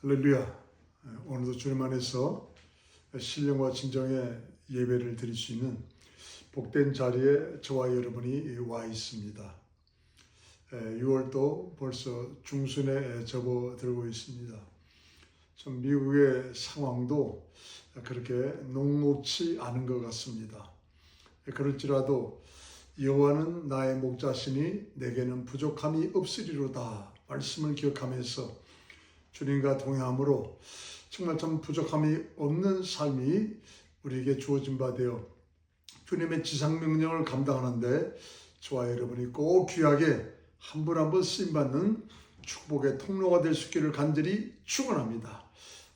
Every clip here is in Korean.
할렐루야. 오늘도 주님 안에서 신령과 진정의 예배를 드릴 수 있는 복된 자리에 저와 여러분이 와 있습니다. 6월도 벌써 중순에 접어들고 있습니다. 참 미국의 상황도 그렇게 녹록치 않은 것 같습니다. 그럴지라도 여호와는 나의 목자시니 내게는 부족함이 없으리로다 말씀을 기억하면서 주님과 동행함으로 정말 참 부족함이 없는 삶이 우리에게 주어진 바 되어 주님의 지상명령을 감당하는데 저와 여러분이 꼭 귀하게 한 분 한 분 쓰임받는 축복의 통로가 될 수 있기를 간절히 축원합니다.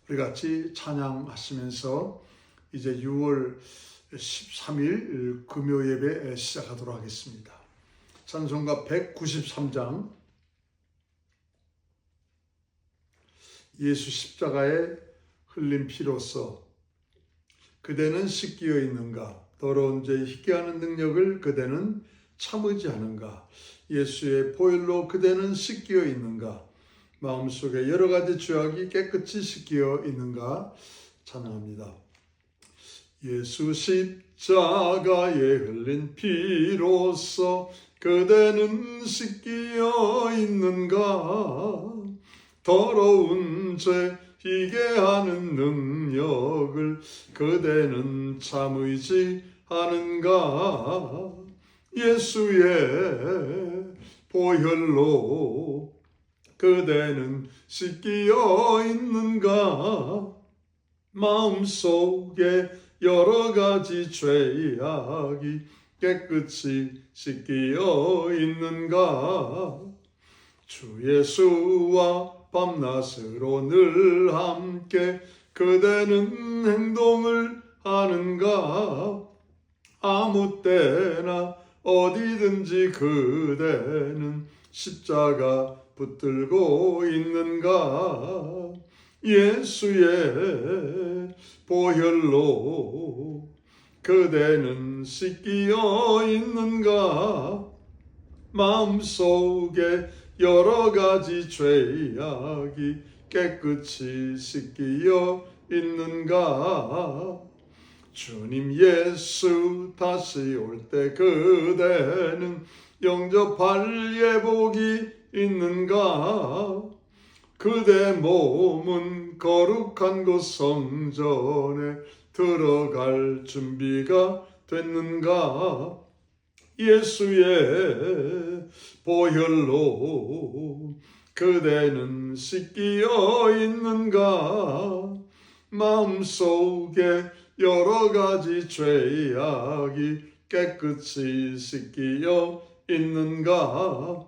우리 같이 찬양하시면서 이제 6월 13일 금요 예배 시작하도록 하겠습니다. 찬송가 193장 예수 십자가에 흘린 피로써 그대는 씻기어 있는가? 더러운 죄 희게 하는 능력을 그대는 참으지 않은가? 예수의 보혈로 그대는 씻기어 있는가? 마음속에 여러 가지 죄악이 깨끗이 씻기어 있는가? 찬양합니다. 예수 십자가에 흘린 피로써 그대는 씻기어 있는가? 더러운 죄 희게 하는 능력을 그대는 참으지 않은가? 예수의 보혈로 그대는 씻기어 있는가? 마음속에 여러 가지 죄악이 깨끗이 씻기어 있는가? 주 예수와 밤낮으로 늘 함께 그대는 행동을 하는가? 아무 때나 어디든지 그대는 십자가 붙들고 있는가? 예수의 보혈로 그대는 씻기어 있는가? 마음속에 여러 가지 죄악이 깨끗이 씻기어 있는가? 주님 예수 다시 올 때 그대는 영접할 예복이 있는가? 그대 몸은 거룩한 곳 성전에 들어갈 준비가 됐는가? 예수의 보혈로 그대는 씻기어 있는가? 마음속에 여러 가지 죄악이 깨끗이 씻기어 있는가?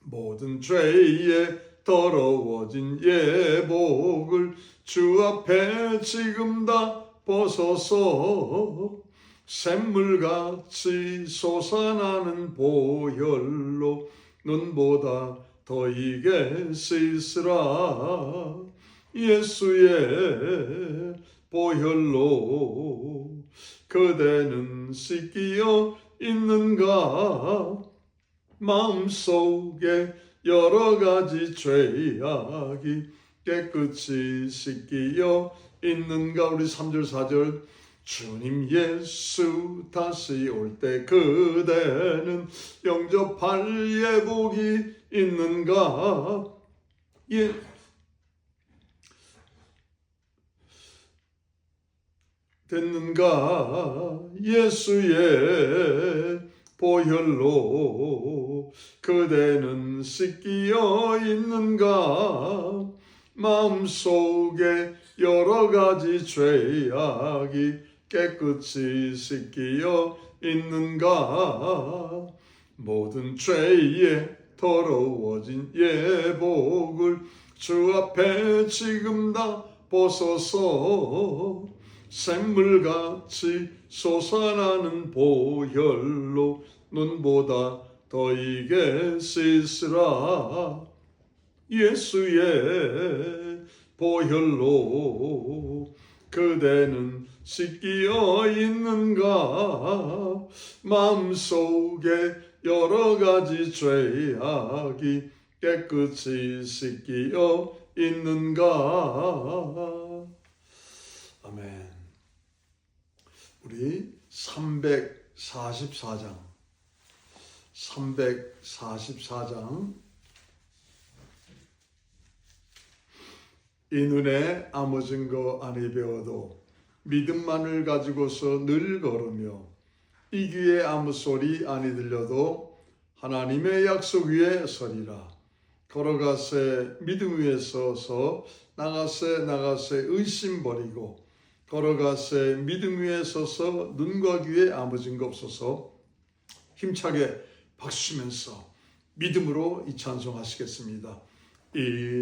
모든 죄에 더러워진 예복을 주 앞에 지금 다 벗어서 샘물같이 솟아나는 보혈로 눈보다 더 이게 씻으라. 예수의 보혈로 그대는 씻기어 있는가? 마음속에 여러 가지 죄악이 깨끗이 씻기어 있는가? 우리 3절 4절 주님 예수 다시 올 때 그대는 영접할 예복이 있는가? 됐는가? 예수의 보혈로 그대는 씻기어 있는가? 마음속에 여러 가지 죄악이 깨끗이 씻기어 있는가? 모든 죄에 더러워진 예복을 주 앞에 지금 다 벗어서 샘물같이 솟아나는 보혈로 눈보다 더 이게 씻으라. 예수의 보혈로 그대는 씻기어 있는가? 마음속에 여러 가지 죄악이 깨끗이 씻기어 있는가. 아멘. 우리 344장 이 눈에 아무 증거 아니 배워도 믿음만을 가지고서 늘 걸으며 이 귀에 아무 소리 아니 들려도 하나님의 약속 위에 서리라. 걸어가세 믿음 위에 서서 나가세 의심 버리고 걸어가세 믿음 위에 서서 눈과 귀에 아무 증거 없어서 힘차게 박수치면서 믿음으로 이 찬송하시겠습니다. 이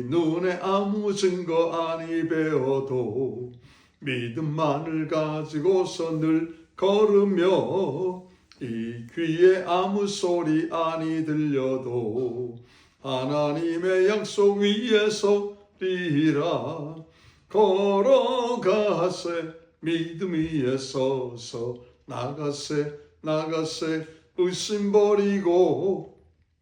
눈에 아무 증거 아니 배워도 믿음만을 가지고서 늘 걸으며 이 귀에 아무 소리 아니 들려도 하나님의 약속 위에 서리라. 걸어가세 믿음 위에 서서 나가세 의심 버리고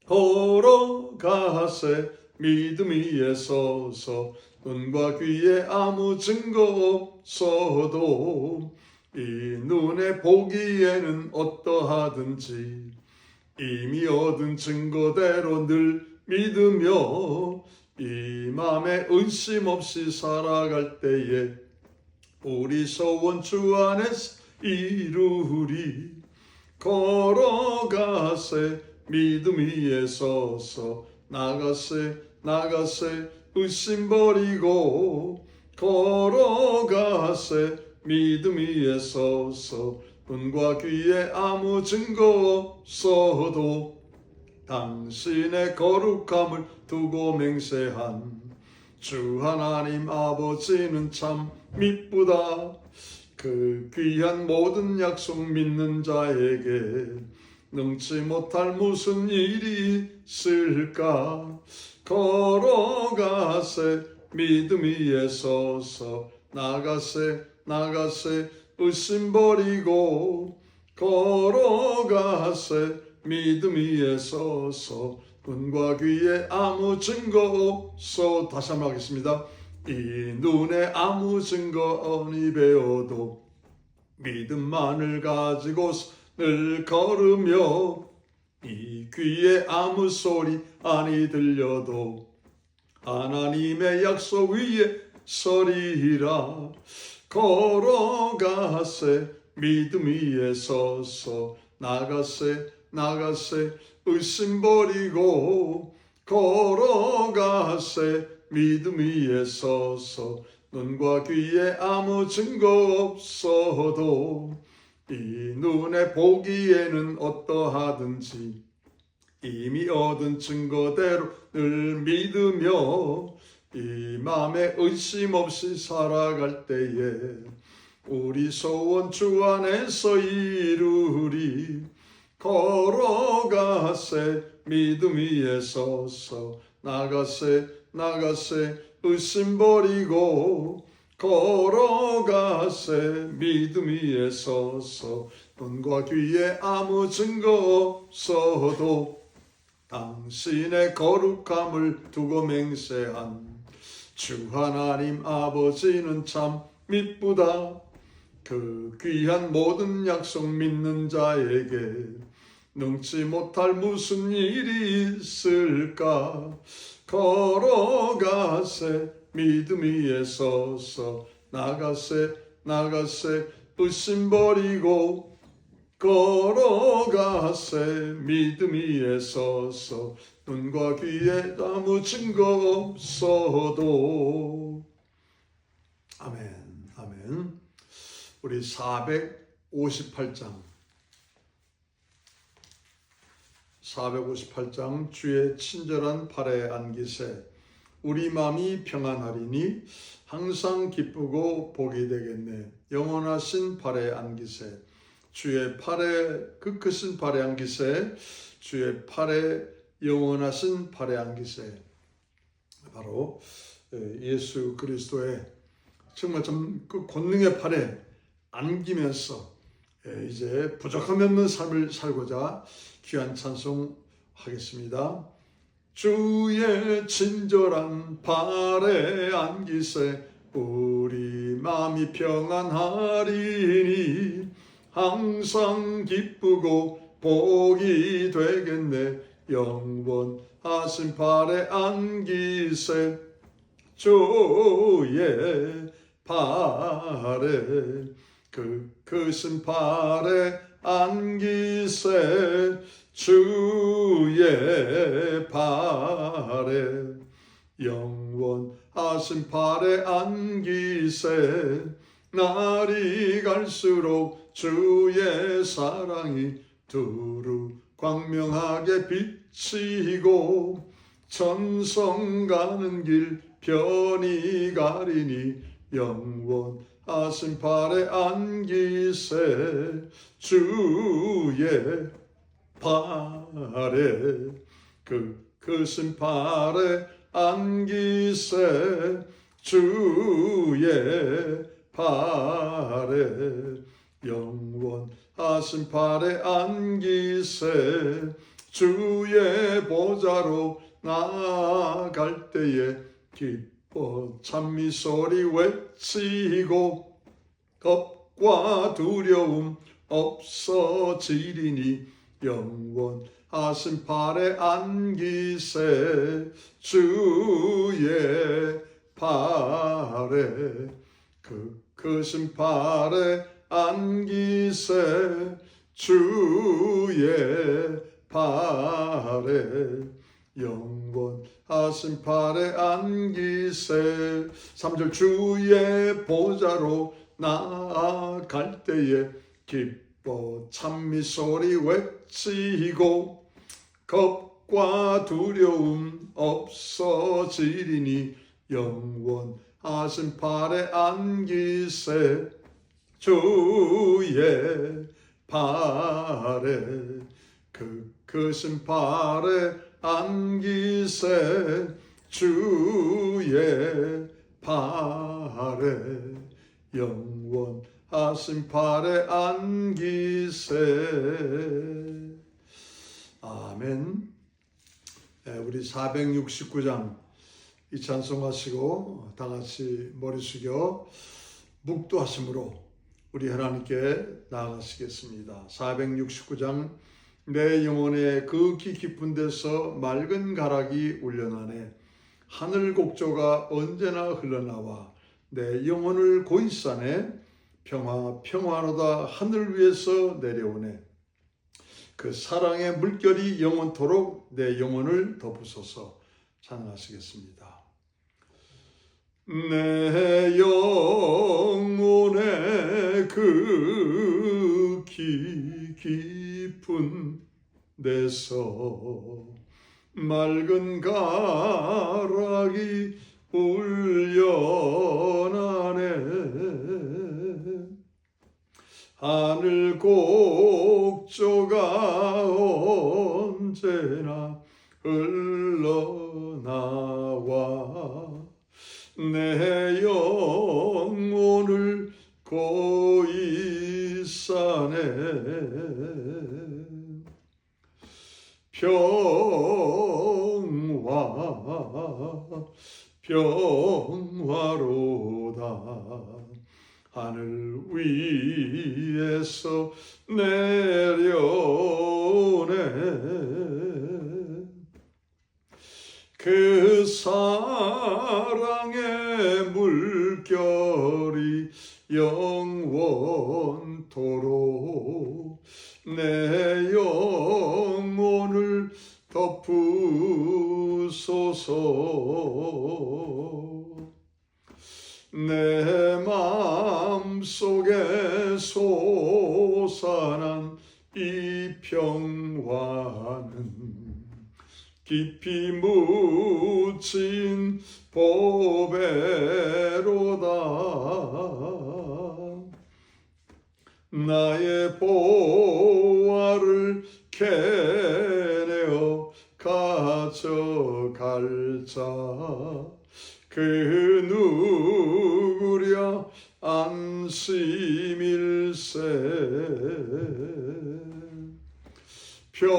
걸어가세 믿음 위에 서서 눈과 귀에 아무 증거 없어도 이 눈에 보기에는 어떠하든지 이미 얻은 증거대로 늘 믿으며 이 맘에 의심 없이 살아갈 때에 우리 소원 주 안에서 이루리. 걸어가세 믿음 위에 서서 나가세 의심 버리고 걸어가세 믿음 위에 서서 눈과 귀에 아무 증거 없어도 당신의 거룩함을 두고 맹세한 주 하나님 아버지는 참 미쁘다. 그 귀한 모든 약속 믿는 자에게 능치 못할 무슨 일이 있을까. 걸어가세 믿음 위에 서서 나가세 의심 버리고 걸어가세 믿음 위에 서서 눈과 귀에 아무 증거 없어. 다시 한번 하겠습니다. 이 눈에 아무 증거 아니 배워도 믿음만을 가지고서 늘 걸으며 이 귀에 아무 소리 아니 들려도 하나님의 약속 위에 서리라. 걸어가세 믿음 위에 서서 나가세 의심 버리고 걸어가세 믿음 위에 서서 눈과 귀에 아무 증거 없어도 이 눈에 보기에는 어떠하든지 이미 얻은 증거대로 늘 믿으며 이 맘에 의심 없이 살아갈 때에 우리 소원 주 안에서 이루리. 걸어가세 믿음 위에 서서 나가세 의심 버리고 걸어가세 믿음 위에 서서 눈과 귀에 아무 증거 없어도 당신의 거룩함을 두고 맹세한 주 하나님 아버지는 참 미쁘다. 그 귀한 모든 약속 믿는 자에게 능치 못할 무슨 일이 있을까. 걸어가세 믿음 위에 서서 나가세 의심 버리고 걸어가세 믿음 위에 서서 눈과 귀에 아무 증거 없어도. 아멘. 우리 458장 주의 친절한 팔에 안기세 우리 마음이 평안하리니 항상 기쁘고 복이 되겠네. 영원하신 팔에 안기세 주의 팔에 그 크신 팔에 안기세 주의 팔에 영원하신 팔에 안기세. 바로 예수 그리스도의 정말 그 권능의 팔에 안기면서 이제 부족함 없는 삶을 살고자 귀한 찬송하겠습니다. 주의 친절한 발에 안기세 우리 마음이 평안하리니 항상 기쁘고 복이 되겠네 영원하신 발에 안기세 주의 발에 그 크신 발에 안기세 주의 발에 영원하신 발에 안기세 날이 갈수록 주의 사랑이 두루 광명하게 비치고 천성 가는 길 편히 가리니 영원하신 발에 안기세 주의 발에 그 크신 발에 안기세 주의 발에 영원하신 발에 안기세 주의 보좌로 나아갈 때에 기뻐 찬미소리 외치고 겁과 두려움 없어지리니 영원하신 발에 안기세 주의 발에 그 크신 발에 안기세 주의 발에 영원하신 발에 안기세 3절 주의 보좌로 나아갈 때에 기뻐 찬미소리 외치고 겁과 두려움 없어지리니 영원하신 발에 안기세 주의 발에 그 크신 발에 안기세 주의 발에 영원하신 발에 안기세 아멘. 우리 469장 이 찬송하시고 다 같이 머리 숙여 묵도하심으로 우리 하나님께 나아가시겠습니다. 469장 내 영혼의 극히 깊은 데서 맑은 가락이 울려나네 하늘 곡조가 언제나 흘러나와 내 영혼을 고이싸네 평화로다 하늘 위에서 내려오네 그 사랑의 물결이 영원토록 내 영혼을 덮으소서. 찬양하시겠습니다. 내 영혼의 극히 깊은 데서 맑은 가락이 울려나네 하늘 곡조가 언제나 흘러나와 내 영혼을 고이 싸네 평화로다 하늘 위에서 내려오네 그 사랑의 물결이 영원토록 내 영혼을 덮으소서. 내 마음속에 솟아난 이 평화는 깊이 묻힌 보배로다. 나의 보화를 캐내어 가져갈 자 그 누구랴 안심일세. 평화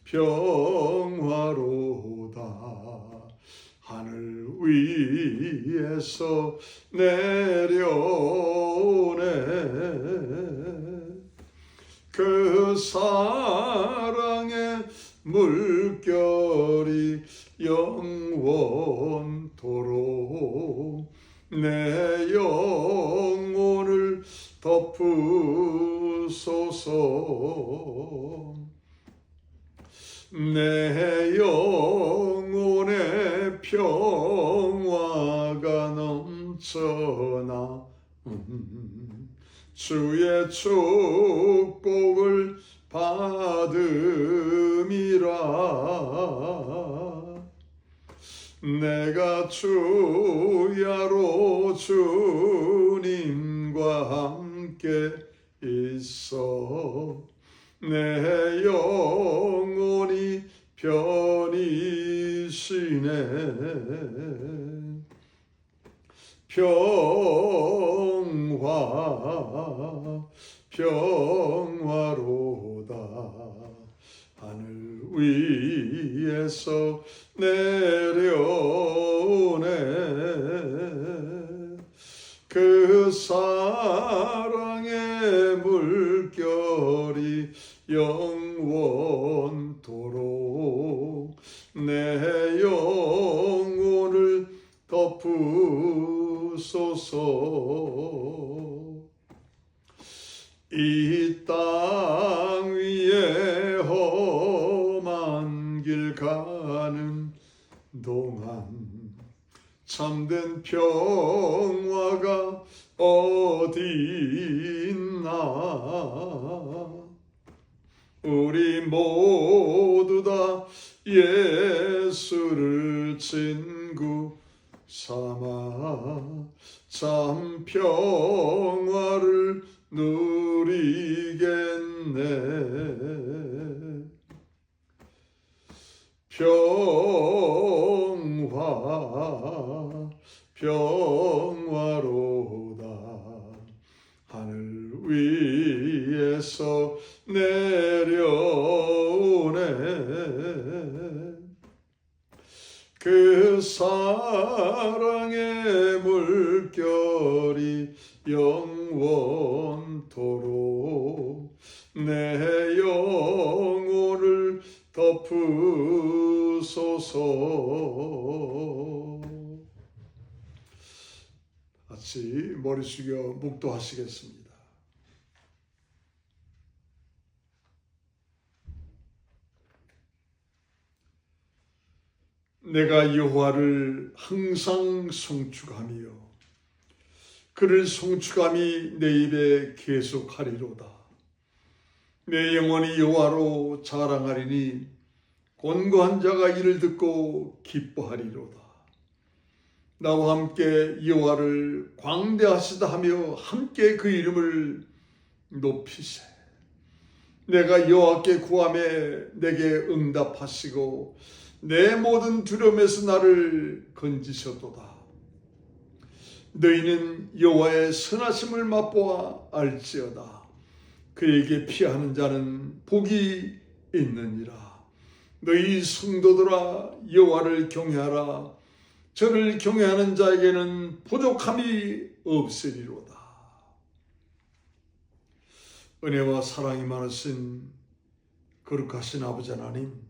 평화로다. 하늘 위에서 내려오네. 그 사랑의 물결이 영원토록 내 영혼을 덮으소서. 내 영혼에 평화가 넘쳐나 주의 축복을 받음이라. 내가 주야로 주님과 함께 있어 내 영혼이 편이시네. 평화로다. 하늘 위에서 내려오네. 그 사랑의 물결이 영원토록 내 영혼을 덮으소서. 이 땅 위에 험한 길 가는 동안 참된 평화가 어디 있나. 우리 모두 다 예수를 친구 삼아 참 평화를 누리겠네. 평화로다. 하늘 위에서 내려오네. 그 사랑의 물결이 영원토록 내 영혼을 덮으소서. 같이 머리 숙여 묵도하시겠습니다. 내가 여호와를 항상 송축하며 그를 송축함이 내 입에 계속하리로다. 내 영혼이 여호와로 자랑하리니 곤고한 자가 이를 듣고 기뻐하리로다. 나와 함께 여호와를 광대하시다 하며 함께 그 이름을 높이세. 내가 여호와께 구하매 내게 응답하시고 내 모든 두려움에서 나를 건지셨도다. 너희는 여호와의 선하심을 맛보아 알지어다. 그에게 피하는 자는 복이 있느니라. 너희 성도들아 여호와를 경외하라. 저를 경외하는 자에게는 부족함이 없으리로다. 은혜와 사랑이 많으신 거룩하신 아버지 하나님,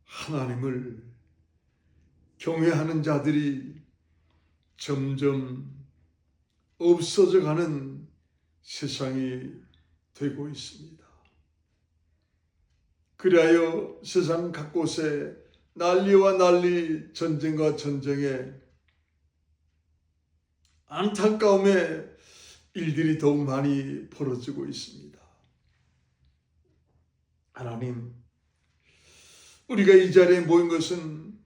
하나님을 경외하는 자들이 점점 없어져가는 세상이 되고 있습니다. 그리하여 세상 곳곳에 난리와 난리, 전쟁과 전쟁에 안타까움의 일들이 더욱 많이 벌어지고 있습니다. 하나님, 우리가 이 자리에 모인 것은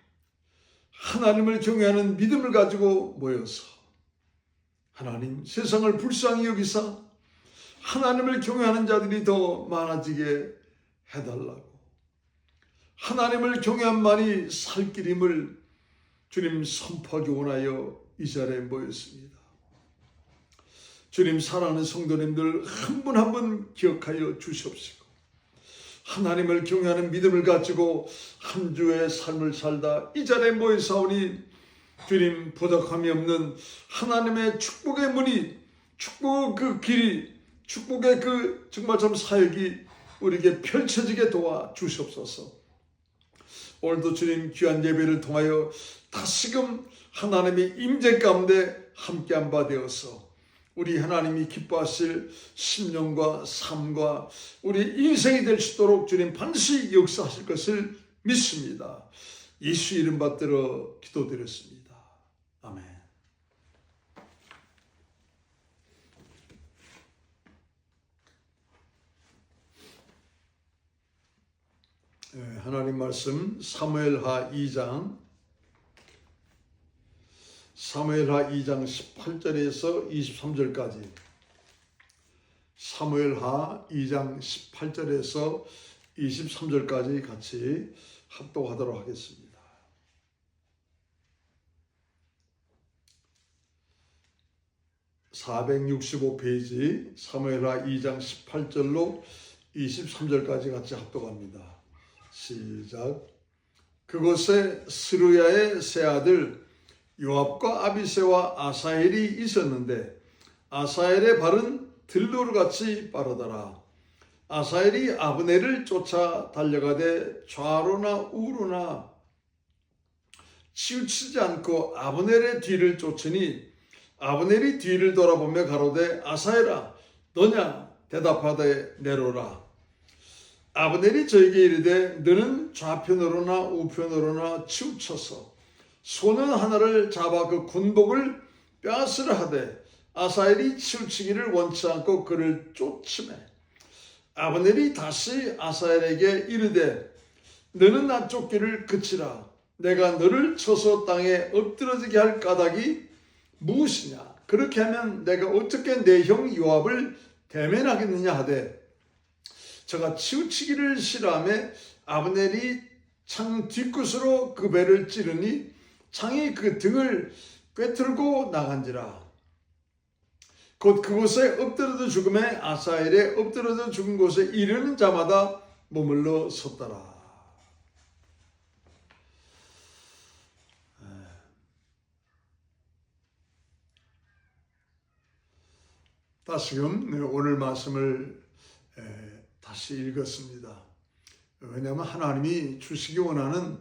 하나님을 경외하는 믿음을 가지고 모여서 하나님, 세상을 불쌍히 여기사 하나님을 경외하는 자들이 더 많아지게 해달라고, 하나님을 경외함만이 살 길임을 주님 선포하기 원하여 이 자리에 모였습니다. 주님 사랑하는 성도님들 한 분 한 분 기억하여 주시옵시고, 하나님을 경외하는 믿음을 가지고 한 주의 삶을 살다 이 자리에 모여사오니 주님 부족함이 없는 하나님의 축복의 문이, 축복 그 길이, 축복의 그 정말 참 사역이 우리에게 펼쳐지게 도와 주시옵소서. 오늘도 주님 귀한 예배를 통하여 다시금 하나님의 임재 가운데 함께한 바 되어서 우리 하나님이 기뻐하실 심령과 삶과 우리 인생이 될 수 있도록 주님 반드시 역사하실 것을 믿습니다. 예수 이름 받들어 기도드렸습니다. 아멘. 하나님 말씀 사무엘하 2장 18절에서 23절까지, 사무엘하 2장 18절에서 23절까지 같이 합독하도록 하겠습니다. (465페이지) 사무엘하 2장 18절로 23절까지 같이 합독합니다. 시작. 그곳에 스루야의 세 아들 요압과 아비새와 아사헬이 있었는데 아사헬의 발은 들노루같이 빠르더라. 아사헬이 아브넬을 쫓아 달려가되 좌로나 우로나 치우치지 않고 아브넬의 뒤를 쫓으니 아브넬이 뒤를 돌아보며 가로되 아사헬아 너냐 대답하되 내로라. 아브넬이 저에게 이르되 너는 좌편으로나 우편으로나 치우쳐서 소는 하나를 잡아 그 군복을 빼앗으려 하되 아사헬이 치우치기를 원치 않고 그를 쫓으매 아브넬이 다시 아사헬에게 이르되 너는 나 쫓기를 그치라. 내가 너를 쳐서 땅에 엎드러지게 할 까닭이 무엇이냐. 그렇게 하면 내가 어떻게 내 형 요압을 대면하겠느냐 하되 저가 치우치기를 싫어하며 아브넬이 창 뒷끝으로 그 배를 찌르니 창이 그 등을 꿰뚫고 나간지라. 곧 그곳에 엎드러져 죽음에 아사헬에 엎드러져 죽은 곳에 이르는 자마다 머물러 섰더라. 다시금 오늘 말씀을 다시 읽었습니다. 왜냐하면 하나님이 주시기 원하는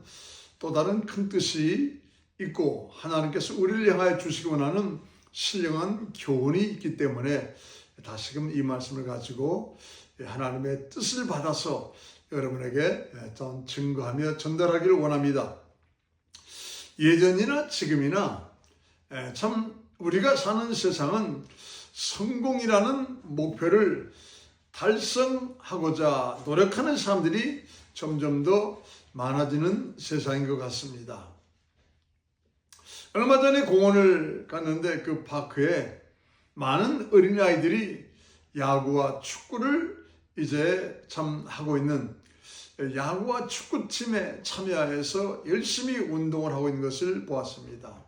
또 다른 큰 뜻이 있고 하나님께서 우리를 향하여 주시기 원하는 신령한 교훈이 있기 때문에 다시금 이 말씀을 가지고 하나님의 뜻을 받아서 여러분에게 증거하며 전달하기를 원합니다. 예전이나 지금이나 참 우리가 사는 세상은 성공이라는 목표를 달성하고자 노력하는 사람들이 점점 더 많아지는 세상인 것 같습니다. 얼마 전에 공원을 갔는데 그 파크에 많은 어린아이들이 야구와 축구를 이제 참 하고 있는 야구와 축구팀에 참여해서 열심히 운동을 하고 있는 것을 보았습니다.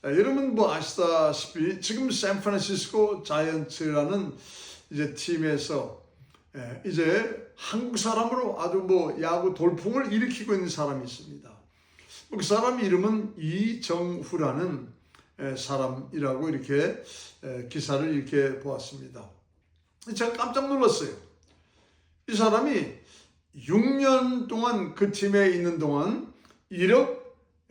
여러분 아시다시피 지금 샌프란시스코 자이언츠라는 이제 팀에서 이제 한국 사람으로 아주 야구 돌풍을 일으키고 있는 사람이 있습니다. 그 사람 이름은 이정후라는 사람이라고 이렇게 기사를 이렇게 보았습니다. 제가 깜짝 놀랐어요. 이 사람이 6년 동안 그 팀에 있는 동안 1억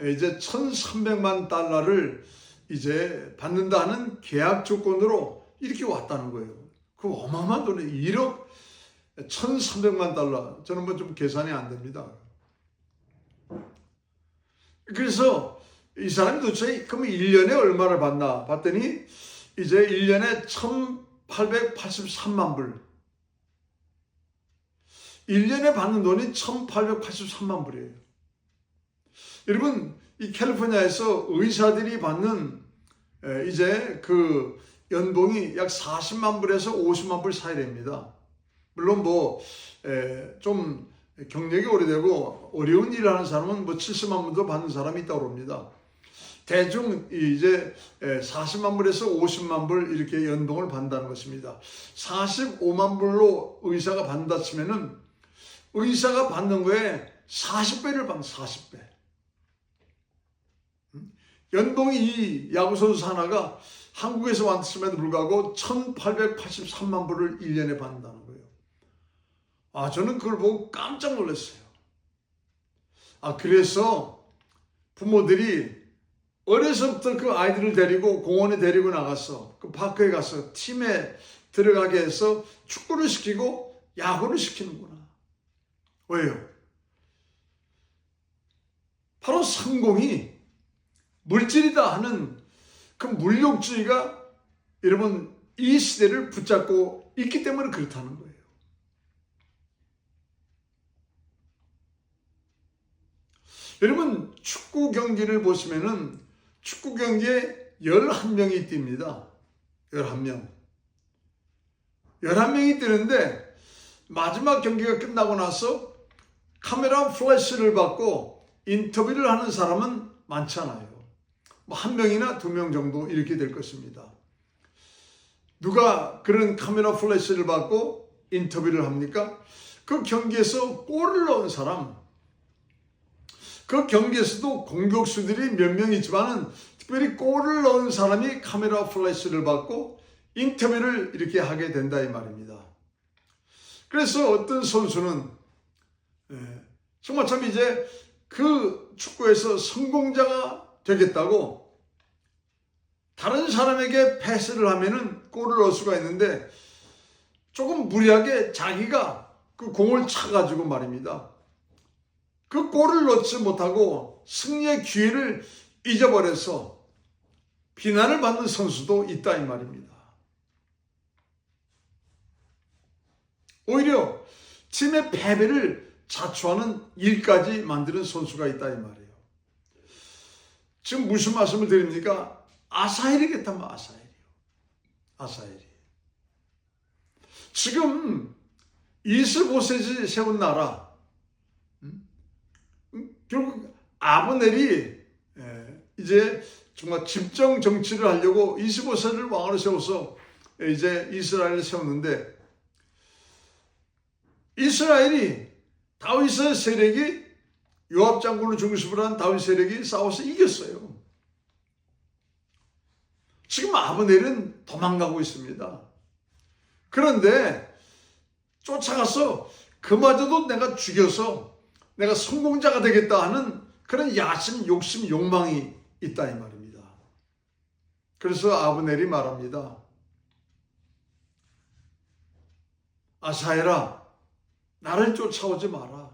이제 1,300만 달러를 이제 받는다는 계약 조건으로 이렇게 왔다는 거예요. 그 어마어마한 돈이 1억 1,300만 달러. 저는 좀 계산이 안 됩니다. 그래서 이 사람이 도대체 그럼 1년에 얼마를 받나 봤더니 이제 1년에 1,883만 불. 1년에 받는 돈이 1,883만 불이에요. 여러분, 이 캘리포니아에서 의사들이 받는 이제 그 연봉이 약 40만 불에서 50만 불 사이 됩니다. 물론 좀 경력이 오래되고 어려운 일을 하는 사람은 70만 불도 받는 사람이 있다고 합니다. 대충 이제 40만 불에서 50만 불 이렇게 연봉을 받는다는 것입니다. 45만 불로 의사가 받는다 치면은 의사가 받는 거에 40배를 받는 40배. 연봉이 이 야구선수 하나가 한국에서 왔음에도 불구하고 1883만 불을 1년에 받는다는 거예요. 저는 그걸 보고 깜짝 놀랐어요. 그래서 부모들이 어려서부터 그 아이들을 데리고 공원에 데리고 나가서 그 파크에 가서 팀에 들어가게 해서 축구를 시키고 야구를 시키는구나. 왜요? 바로 성공이 물질이다 하는 그 물욕주의가 여러분 이 시대를 붙잡고 있기 때문에 그렇다는 거예요. 여러분 축구 경기를 보시면은 축구 경기에 11명이 뜁니다. 11명. 11명이 뛰는데 마지막 경기가 끝나고 나서 카메라 플래시를 받고 인터뷰를 하는 사람은 많지 않아요. 한 명이나 2명 정도 이렇게 될 것입니다. 누가 그런 카메라 플래시를 받고 인터뷰를 합니까? 그 경기에서 골을 넣은 사람, 그 경기에서도 공격수들이 몇 명 있지만은 특별히 골을 넣은 사람이 카메라 플래시를 받고 인터뷰를 이렇게 하게 된다 이 말입니다. 그래서 어떤 선수는 정말 참 이제 그 축구에서 성공자가 되겠다고 다른 사람에게 패스를 하면은 골을 넣을 수가 있는데 조금 무리하게 자기가 그 공을 차가지고 말입니다. 그 골을 넣지 못하고 승리의 기회를 잊어버려서 비난을 받는 선수도 있다 이 말입니다. 오히려 팀의 패배를 자초하는 일까지 만드는 선수가 있다 이 말이에요. 지금 무슨 말씀을 드립니까? 아사헬이겠다면 아사헬이요. 아사헬이. 지금 이스보셋이 세운 나라, 결국 아브넬이 이제 정말 집정 정치를 하려고 이스보셋을 왕으로 세워서 이제 이스라엘을 세웠는데 이스라엘이 다윗의 세력이 요압 장군을 중심으로 한 다윗 세력이 싸워서 이겼어요. 지금 아브넬은 도망가고 있습니다. 그런데 쫓아가서 그마저도 내가 죽여서 내가 성공자가 되겠다 하는 그런 야심, 욕심, 욕망이 있다 이 말입니다. 그래서 아브넬이 말합니다. 아사헬아, 나를 쫓아오지 마라.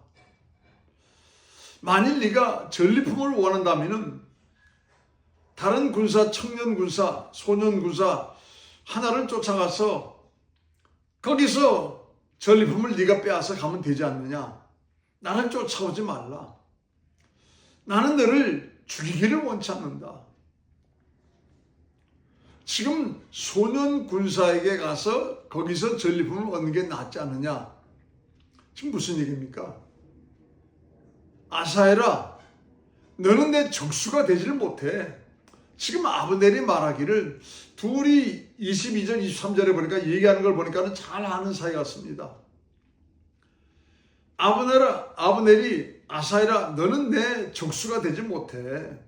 만일 네가 전리품을 원한다면은 다른 군사, 청년 군사, 소년 군사 하나를 쫓아가서 거기서 전리품을 네가 빼앗아 가면 되지 않느냐. 나를 쫓아오지 말라. 나는 너를 죽이기를 원치 않는다. 지금 소년 군사에게 가서 거기서 전리품을 얻는 게 낫지 않느냐. 지금 무슨 얘기입니까? 아사헬아, 너는 내 적수가 되지를 못해. 지금 아브넬이 말하기를 둘이 22절, 23절에 보니까 얘기하는 걸 보니까 잘 아는 사이 같습니다. 아브넬이 아사헬아, 너는 내 적수가 되지 못해.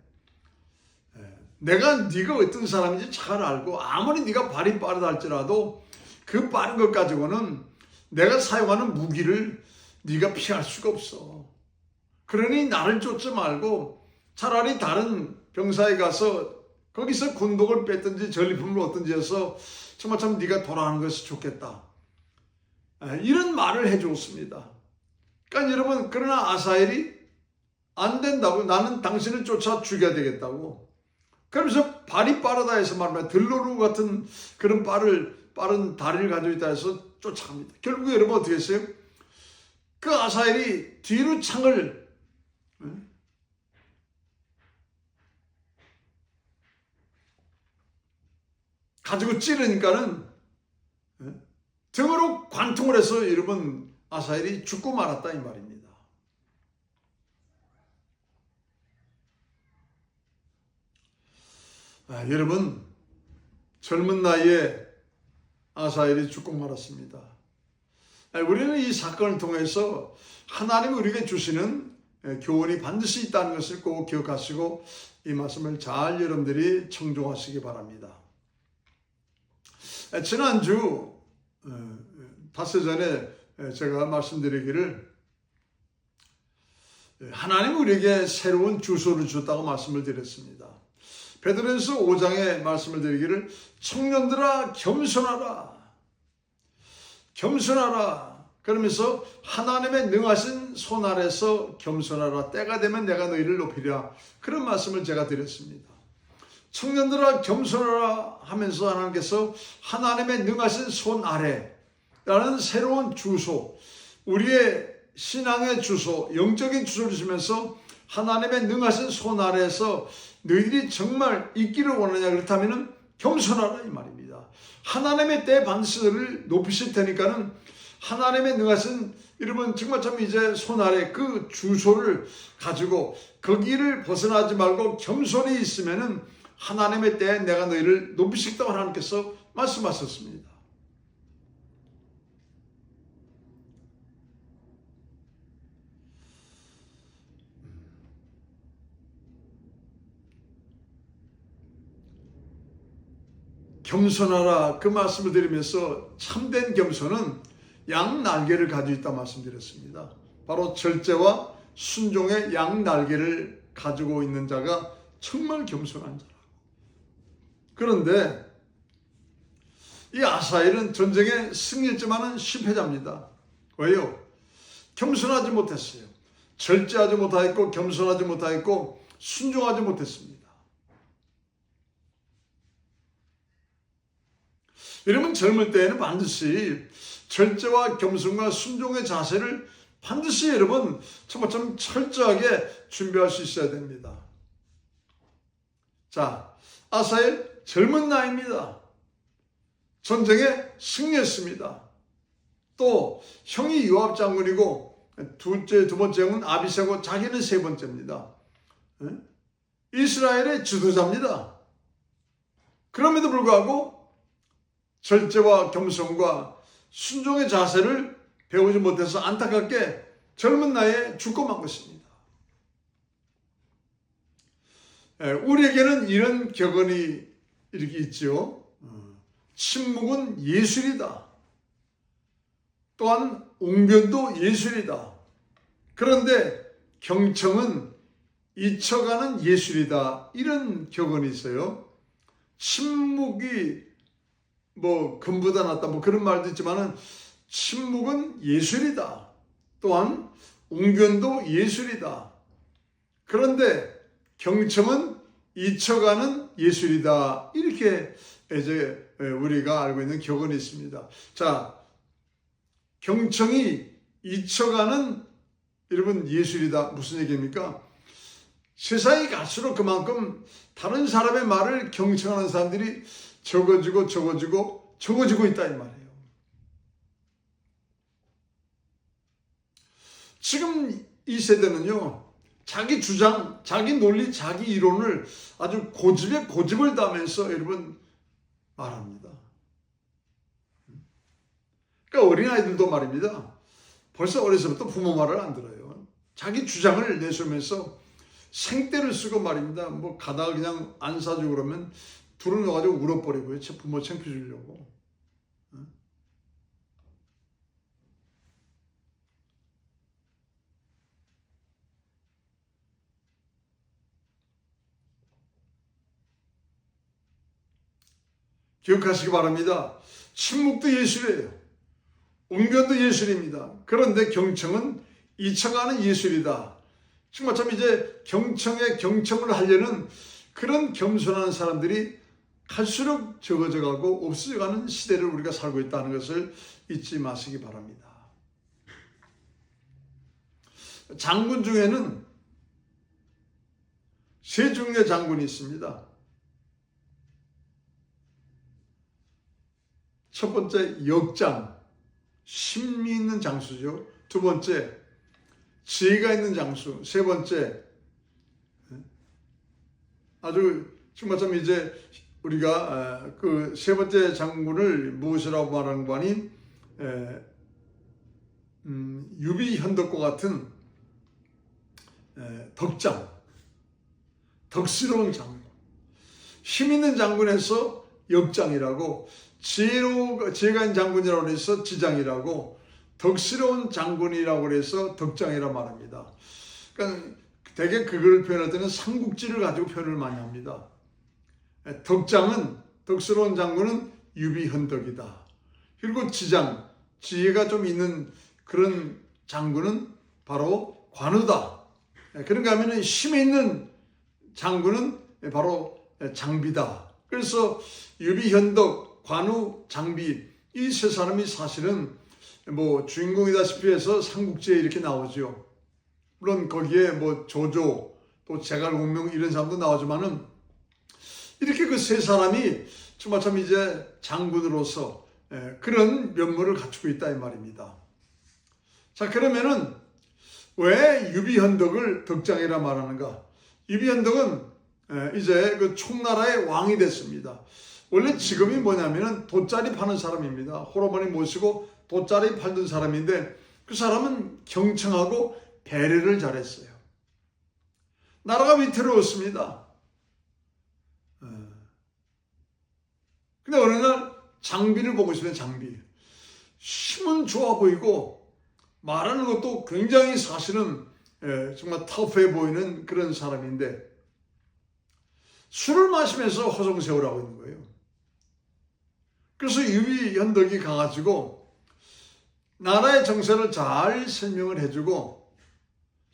내가 네가 어떤 사람인지 잘 알고 아무리 네가 발이 빠르다 할지라도 그 빠른 것 가지고는 내가 사용하는 무기를 네가 피할 수가 없어. 그러니 나를 쫓지 말고 차라리 다른 병사에 가서 거기서 군복을 뺐든지 전리품을 얻든지 해서 정말 참 네가 돌아가는 것이 좋겠다. 이런 말을 해줬습니다. 그러니까 여러분, 그러나 아사헬이 안 된다고, 나는 당신을 쫓아 죽여야 되겠다고. 그러면서 발이 빠르다 해서 말하면 들로루 같은 그런 빠른 다리를 가지고 있다 해서 쫓아갑니다. 결국 여러분 어떻게 했어요? 그 아사헬이 뒤로 창을 가지고 찌르니까는 등으로 관통을 해서 여러분 아사헬이 죽고 말았다 이 말입니다. 여러분, 젊은 나이에 아사엘이 죽고 말았습니다. 우리는 이 사건을 통해서 하나님이 우리에게 주시는 교훈이 반드시 있다는 것을 꼭 기억하시고 이 말씀을 잘 여러분들이 청종하시기 바랍니다. 지난주 닷새 전에 제가 말씀드리기를 하나님이 우리에게 새로운 주소를 줬다고 말씀을 드렸습니다. 베드로전서 5장에 말씀을 드리기를 청년들아 겸손하라. 겸손하라. 그러면서 하나님의 능하신 손 아래서 겸손하라. 때가 되면 내가 너희를 높이리라. 그런 말씀을 제가 드렸습니다. 청년들아 겸손하라 하면서 하나님께서 하나님의 능하신 손 아래라는 새로운 주소, 우리의 신앙의 주소, 영적인 주소를 주시면서 하나님의 능하신 손 아래에서 너희들이 정말 있기를 원하냐 그렇다면 겸손하라 이 말입니다. 하나님의 때 반드시 너를 높이실 테니까는 하나님의 능하신 여러분 정말 참 이제 손 아래 그 주소를 가지고 거기를 벗어나지 말고 겸손히 있으면은 하나님의 때에 내가 너희를 높이시겠다고 하나님께서 말씀하셨습니다. 겸손하라 그 말씀을 드리면서 참된 겸손은 양 날개를 가지고 있다 말씀드렸습니다. 바로 절제와 순종의 양 날개를 가지고 있는 자가 정말 겸손한 자라고. 그런데 이 아사엘은 전쟁에 승리했지만은 실패자입니다. 왜요? 겸손하지 못했어요. 절제하지 못하였고 겸손하지 못하였고 순종하지 못했습니다. 여러분 젊을 때에는 반드시 절제와 겸손과 순종의 자세를 반드시 여러분 정말 좀 철저하게 준비할 수 있어야 됩니다. 자, 아사엘 젊은 나이입니다. 전쟁에 승리했습니다. 또 형이 요압 장군이고 두 번째 형은 아비새고 자기는 세 번째입니다. 이스라엘의 지도자입니다. 그럼에도 불구하고 절제와 겸손과 순종의 자세를 배우지 못해서 안타깝게 젊은 나이에 죽고 만 것입니다. 우리에게는 이런 격언이 이렇게 있지요. 침묵은 예술이다. 또한 웅변도 예술이다. 그런데 경청은 잊혀가는 예술이다. 이런 격언이 있어요. 침묵이 금보다 낫다 그런 말도 있지만은 침묵은 예술이다. 또한 웅변도 예술이다. 그런데 경청은 잊혀가는 예술이다. 이렇게 이제 우리가 알고 있는 격언이 있습니다. 자, 경청이 잊혀가는 여러분 예술이다. 무슨 얘기입니까? 세상이 갈수록 그만큼 다른 사람의 말을 경청하는 사람들이 적어지고 있다 이 말이에요. 지금 이 세대는요, 자기 주장, 자기 논리, 자기 이론을 아주 고집에 고집을 다하면서 여러분 말합니다. 그러니까 어린아이들도 말입니다. 벌써 어려서부터 부모 말을 안 들어요. 자기 주장을 내세우면서 생떼를 쓰고 말입니다. 가다가 그냥 안 사주고 그러면 둘을 넣어가지고 울어버리고요. 부모 챙겨주려고. 기억하시기 바랍니다. 침묵도 예술이에요. 웅변도 예술입니다. 그런데 경청은 잊혀가는 예술이다. 정말 참 이제 경청을 하려는 그런 겸손한 사람들이 갈수록 적어져가고 없어져가는 시대를 우리가 살고 있다는 것을 잊지 마시기 바랍니다. 장군 중에는 세 종류의 장군이 있습니다. 첫 번째 역장, 심리 있는 장수죠. 두 번째 지혜가 있는 장수. 세 번째 아주 좀 이제 우리가 그 세 번째 장군을 무엇이라고 말하는 거 아니? 유비현덕과 같은 덕장, 덕스러운 장군, 힘 있는 장군에서 역장이라고, 지혜가 있는 장군이라고 해서 지장이라고, 덕스러운 장군이라고 해서 덕장이라 말합니다. 그러니까 대개 그걸 표현할 때는 삼국지를 가지고 표현을 많이 합니다. 덕장은, 덕스러운 장군은 유비현덕이다. 그리고 지장, 지혜가 좀 있는 그런 장군은 바로 관우다. 그런가 하면 힘 있는 장군은 바로 장비다. 그래서 유비현덕, 관우, 장비, 이 세 사람이 사실은 뭐 주인공이다시피 해서 삼국지에 이렇게 나오죠. 물론 거기에 뭐 조조, 또 제갈공명 이런 사람도 나오지만은 이렇게 그 세 사람이 참 이제 장군으로서 그런 면모를 갖추고 있다 이 말입니다. 자, 그러면은 왜 유비현덕을 덕장이라 말하는가? 유비현덕은 이제 그 총나라의 왕이 됐습니다. 원래 직업이 뭐냐면은 돗자리 파는 사람입니다. 호러머니 모시고 돗자리 팔던 사람인데 그 사람은 경청하고 배려를 잘했어요. 나라가 위태로웠습니다. 근데 어느 날 장비를 보고 있으면 장비. 힘은 좋아 보이고 말하는 것도 굉장히 사실은 정말 터프해 보이는 그런 사람인데 술을 마시면서 허송세월을 하고 있는 거예요. 그래서 유비현덕이 가가지고 나라의 정세를 잘 설명을 해주고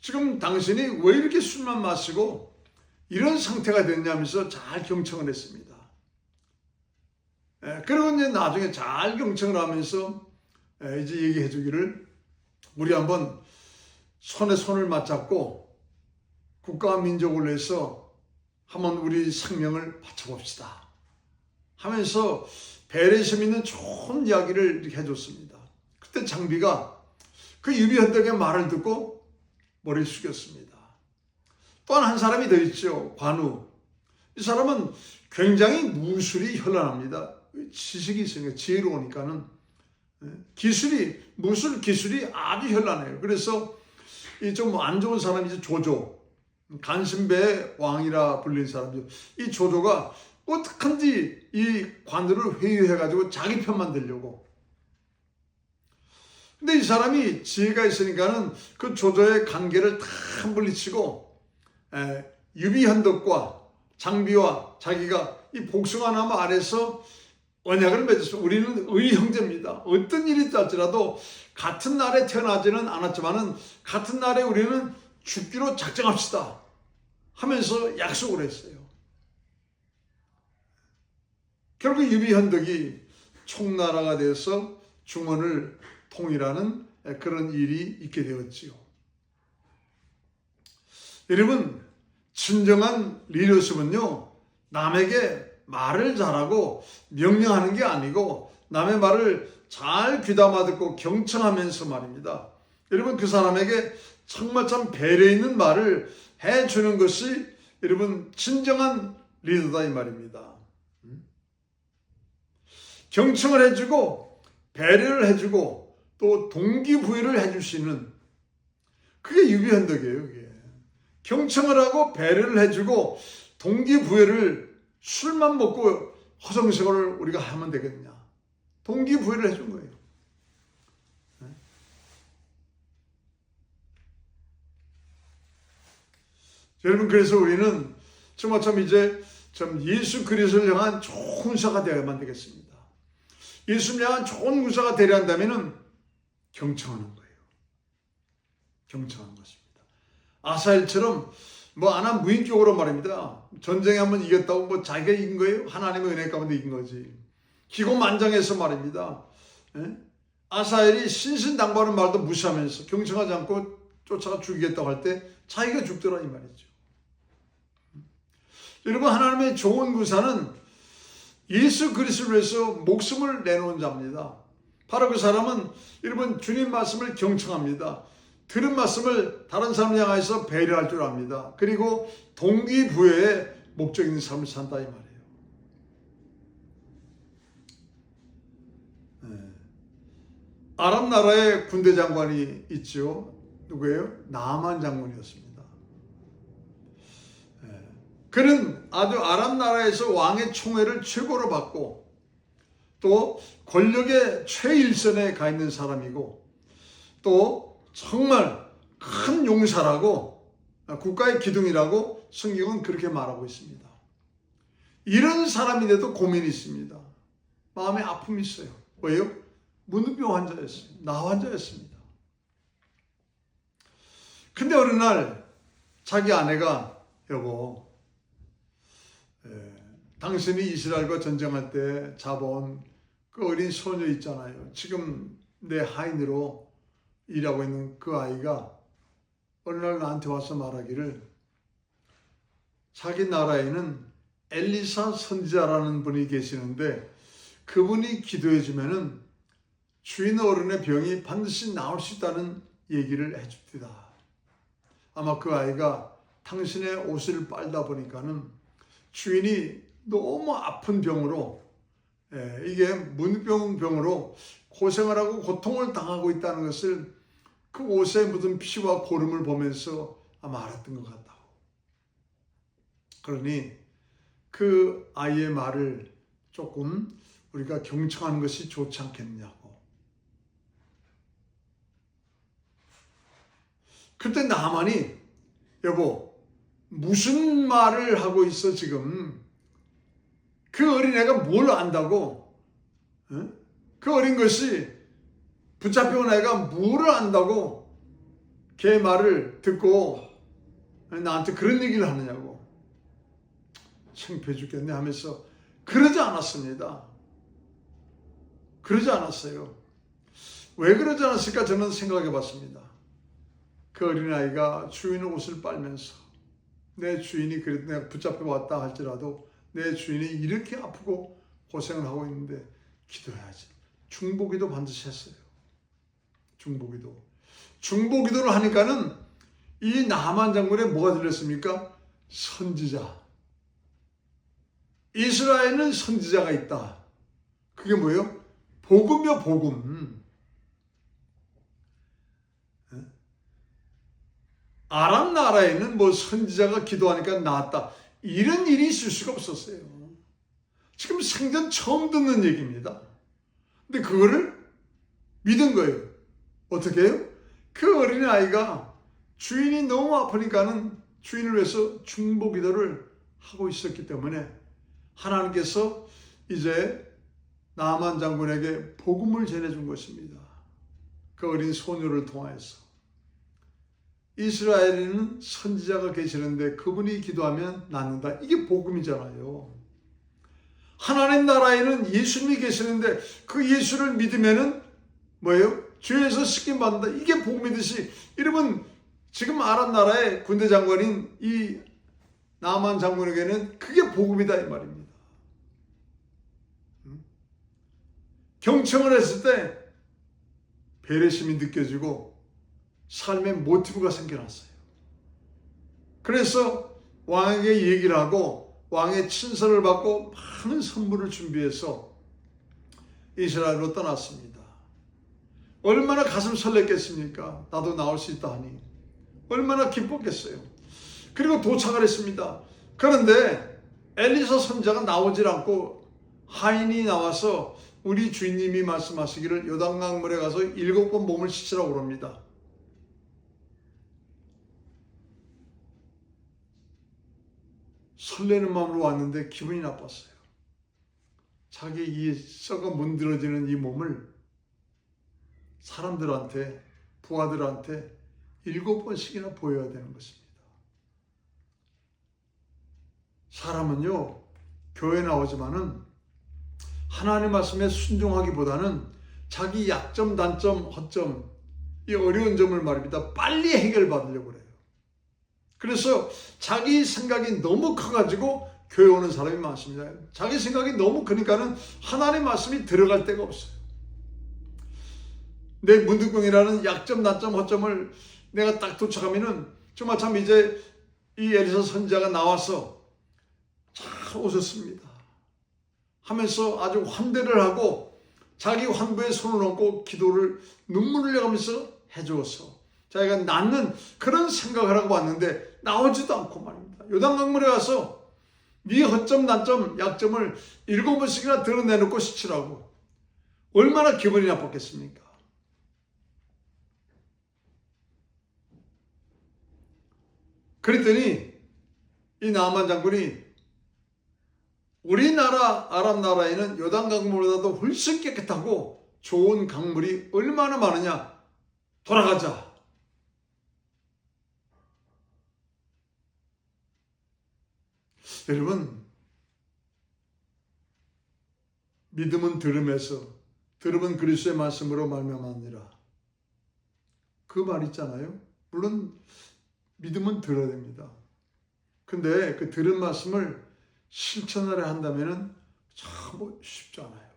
지금 당신이 왜 이렇게 술만 마시고 이런 상태가 됐냐면서 잘 경청을 했습니다. 그리고 이제 나중에 잘 경청을 하면서 이제 얘기해 주기를 우리 한번 손에 손을 맞잡고 국가와 민족을 위해서 한번 우리 생명을 바쳐봅시다 하면서 배려심 있는 좋은 이야기를 이렇게 해줬습니다. 그때 장비가 그 유비현덕의 말을 듣고 머리를 숙였습니다. 또한 한 사람이 더 있죠. 관우. 이 사람은 굉장히 무술이 현란합니다. 지식이 있으니까 지혜로우니까는 무술 기술이 아주 현란해요. 그래서 이 좀 안 좋은 사람이죠. 조조, 간신배의 왕이라 불린 사람이죠. 이 조조가 어떡한지 이 관우를 회유해가지고 자기 편만 들려고. 근데 이 사람이 지혜가 있으니까는 그 조조의 관계를 다 물리치고 유비현덕과 장비와 자기가 이 복숭아나무 아래서 언약을 맺었어요. 우리는 의형제입니다. 어떤 일이 있을지라도 같은 날에 태어나지는 않았지만은 같은 날에 우리는 죽기로 작정합시다 하면서 약속을 했어요. 결국 유비현덕이 총나라가 돼서 중원을 통일하는 그런 일이 있게 되었지요. 여러분, 진정한 리더십은요, 남에게 말을 잘하고 명령하는 게 아니고 남의 말을 잘 귀담아 듣고 경청하면서 말입니다. 여러분, 그 사람에게 정말 참 배려 있는 말을 해주는 것이 여러분 진정한 리더다 이 말입니다. 경청을 해주고 배려를 해주고 또 동기부여를 해줄 수 있는 그게 유비현덕이에요. 그게. 경청을 하고 배려를 해주고 동기부여를 술만 먹고 허송세월을 우리가 하면 되겠냐. 동기부여를 해준 거예요. 여러분, 그래서 우리는 정말 참 이제 참 예수 그리스도를 향한 좋은 사가 되어야만 되겠습니다. 예수를 향한 좋은 구사가 되려 한다면 경청하는 거예요. 경청하는 것입니다. 아사엘처럼 뭐 안 하면 무인격으로 말입니다. 전쟁에 한번 이겼다고 뭐 자기가 이긴 거예요? 하나님의 은혜 가운데 이긴 거지. 기고만장해서 말입니다. 아사엘이 신신당부하는 말도 무시하면서 경청하지 않고 쫓아가 죽이겠다고 할 때 자기가 죽더라 이 말이죠. 여러분, 하나님의 좋은 구사는 예수 그리스도를 위해서 목숨을 내놓은 자입니다. 바로 그 사람은 여러분 주님 말씀을 경청합니다. 들은 말씀을 다른 사람을 향해서 배려할 줄 압니다. 그리고 동기부여에 목적 있는 삶을 산다 이 말이에요. 아람 나라에 군대 장관이 있죠. 누구예요? 나아만 장군이었습니다. 그는 아주 아람 나라에서 왕의 총애를 최고로 받고 또 권력의 최일선에 가 있는 사람이고 또 정말 큰 용사라고 국가의 기둥이라고 성경은 그렇게 말하고 있습니다. 이런 사람인데도 고민이 있습니다. 마음에 아픔이 있어요. 왜요? 문둥병 환자였어요. 나 환자였습니다. 근데 어느 날 자기 아내가 여보 당신이 이스라엘과 전쟁할 때 잡아온 그 어린 소녀 있잖아요. 지금 내 하인으로 일하고 있는 그 아이가 어느 날 나한테 와서 말하기를 자기 나라에는 엘리사 선지자라는 분이 계시는데 그분이 기도해 주면은 주인 어른의 병이 반드시 나을 수 있다는 얘기를 해줍니다. 아마 그 아이가 당신의 옷을 빨다 보니까는 주인이 너무 아픈 병으로 이게 문병으로 고생을 하고 고통을 당하고 있다는 것을 그 옷에 묻은 피와 고름을 보면서 아마 알았던 것 같다고. 그러니 그 아이의 말을 조금 우리가 경청하는 것이 좋지 않겠느냐고. 그때 나만이 여보 무슨 말을 하고 있어 지금. 그 어린애가 뭘 안다고? 그 어린 것이 붙잡혀온 애가 뭘 안다고 걔 말을 듣고 나한테 그런 얘기를 하느냐고. 창피해 죽겠네 하면서 그러지 않았습니다. 그러지 않았어요. 왜 그러지 않았을까 저는 생각해 봤습니다. 그 어린아이가 주인의 옷을 빨면서 내 주인이 그래도 내가 붙잡혀 왔다 할지라도 내 주인이 이렇게 아프고 고생을 하고 있는데 기도해야지. 중보기도 반드시 했어요. 중보기도를 하니까는 이 나하만 장군에 뭐가 들렸습니까? 선지자. 이스라엘은 선지자가 있다. 그게 뭐예요? 복음이요, 복음. 아람 나라에는 뭐 선지자가 기도하니까 나았다. 이런 일이 있을 수가 없었어요. 지금 생전 처음 듣는 얘기입니다. 근데 그거를 믿은 거예요. 어떻게 해요? 그 어린아이가 주인이 너무 아프니까는 주인을 위해서 중보기도를 하고 있었기 때문에 하나님께서 이제 나아만 장군에게 복음을 전해준 것입니다. 그 어린 소녀를 통하여서. 이스라엘에는 선지자가 계시는데 그분이 기도하면 낫는다. 이게 복음이잖아요. 하나님 나라에는 예수님이 계시는데 그 예수를 믿으면은 뭐예요? 죄에서 씻김 받는다. 이게 복음이듯이 여러분 지금 아람 나라의 군대 장관인 이 나아만 장군에게는 그게 복음이다 이 말입니다. 경청을 했을 때 배려심이 느껴지고 삶의 모티브가 생겨났어요. 그래서 왕에게 얘기를 하고 왕의 친서를 받고 많은 선물을 준비해서 이스라엘로 떠났습니다. 얼마나 가슴 설렜겠습니까? 나도 나올 수 있다 하니 얼마나 기뻤겠어요. 그리고 도착을 했습니다. 그런데 엘리사 선지자가 나오질 않고 하인이 나와서 우리 주인님이 말씀하시기를 요단강물에 가서 7번 몸을 씻으라고 그럽니다. 설레는 마음으로 왔는데 기분이 나빴어요. 자기 이 썩어 문드러지는 이 몸을 사람들한테, 부하들한테 7번씩이나 보여야 되는 것입니다. 사람은요, 교회 나오지만은 하나님 말씀에 순종하기보다는 자기 약점, 단점, 허점, 이 어려운 점을 말입니다. 빨리 해결받으려고 그래요. 그래서 자기 생각이 너무 커가지고 교회 오는 사람이 많습니다. 자기 생각이 너무 크니까는 하나님의 말씀이 들어갈 데가 없어요. 내 문둥병이라는 약점, 단점, 허점을 내가 딱 도착하면은 정말 참 이제 이 엘리사 선지자가 나와서 오셨습니다 하면서 아주 환대를 하고 자기 환부에 손을 얹고 기도를 눈물을 흘려가면서 해주어서 자기가 낫는 그런 생각을 하고 왔는데 나오지도 않고 말입니다. 요단강물에 가서 네 허점 단점 약점을 7번씩이나 드러내놓고 시치라고 얼마나 기분이 나빴겠습니까? 그랬더니 이 나아만 장군이 우리나라 아랍 나라에는 요단강물보다도 훨씬 깨끗하고 좋은 강물이 얼마나 많으냐, 돌아가자. 여러분, 믿음은 들음에서, 들음은 그리스도의 말씀으로 말미암았느니라. 그 말 있잖아요. 물론 믿음은 들어야 됩니다. 근데 그 들은 말씀을 실천하려 한다면 참 쉽지 않아요.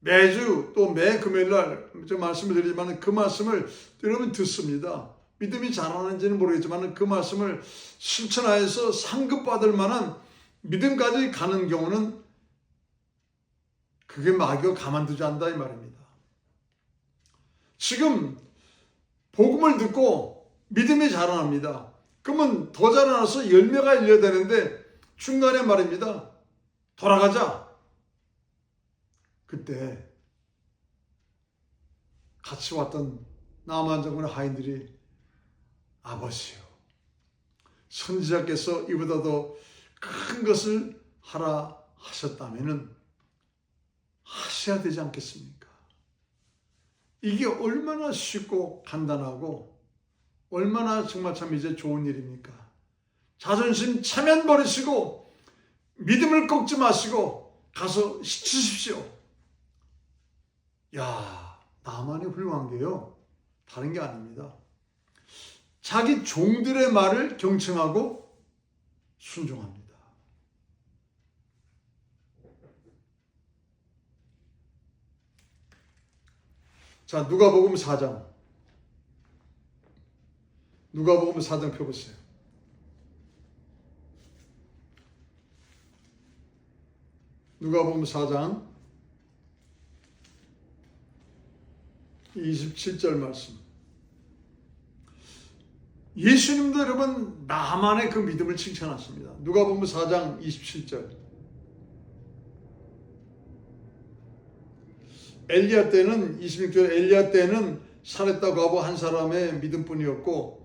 매주 또 매 금요일날 저 말씀을 드리지만 그 말씀을 여러분 듣습니다. 믿음이 자라는지는 모르겠지만 그 말씀을 실천하여서 상급받을 만한 믿음까지 가는 경우는 그게 마귀가 가만두지 않는다 이 말입니다. 지금 복음을 듣고 믿음이 자라납니다. 그러면 더 자라나서 열매가 일려야 되는데 중간에 말입니다. 돌아가자. 그때 같이 왔던 나아만 장군의 하인들이 아버지요, 선지자께서 이보다 더 큰 것을 하라 하셨다면 하셔야 되지 않겠습니까? 이게 얼마나 쉽고 간단하고 얼마나 정말 참 이제 좋은 일입니까? 자존심 체면 버리시고 믿음을 꺾지 마시고 가서 시치십시오. 야, 나만이 훌륭한 게요, 다른 게 아닙니다. 자기 종들의 말을 경청하고 순종합니다. 자, 누가복음 4장. 누가복음 4장 펴보세요. 누가복음 4장 27절 말씀. 예수님도 여러분 나만의 그 믿음을 칭찬하십니다. 누가복음 4장 27절. 엘리야 때는 26절 엘리야 때는 살했다고 하고 한 사람의 믿음뿐이었고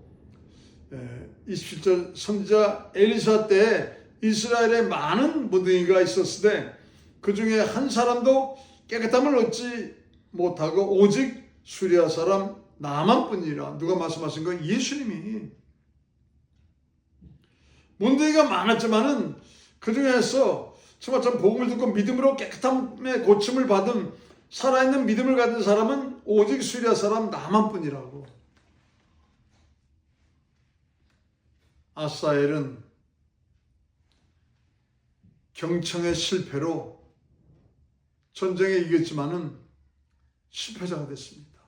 27절 선지자 엘리사 때에 이스라엘에 많은 무덤이가 있었을 때 그 중에 한 사람도 깨끗함을 얻지 못하고 오직 수리아 사람 나만뿐이라. 누가 말씀하신 거? 예수님이. 문제가 많았지만은 그 중에서 정말 참 복음을 듣고 믿음으로 깨끗함의 고침을 받은 살아있는 믿음을 가진 사람은 오직 수리아 사람 나만뿐이라고. 아사엘은 경청의 실패로 전쟁에 이겼지만은 실패자가 됐습니다.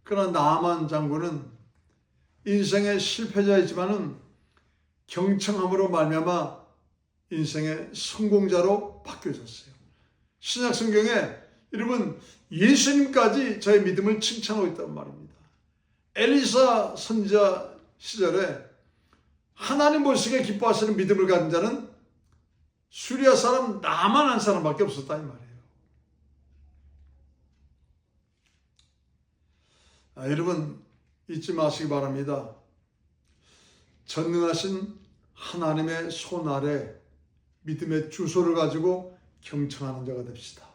그러나 나아만 장군은 인생의 실패자이지만은 경청함으로 말미암아 인생의 성공자로 바뀌어졌어요. 신약 성경에 여러분 예수님까지 저의 믿음을 칭찬하고 있단 말입니다. 엘리사 선지자 시절에 하나님 보시기에 기뻐하시는 믿음을 가진 자는 수리아 사람 나만 한 사람밖에 없었다 이 말이에요. 여러분 잊지 마시기 바랍니다. 전능하신 하나님의 손 아래 믿음의 주소를 가지고 경청하는 자가 됩시다.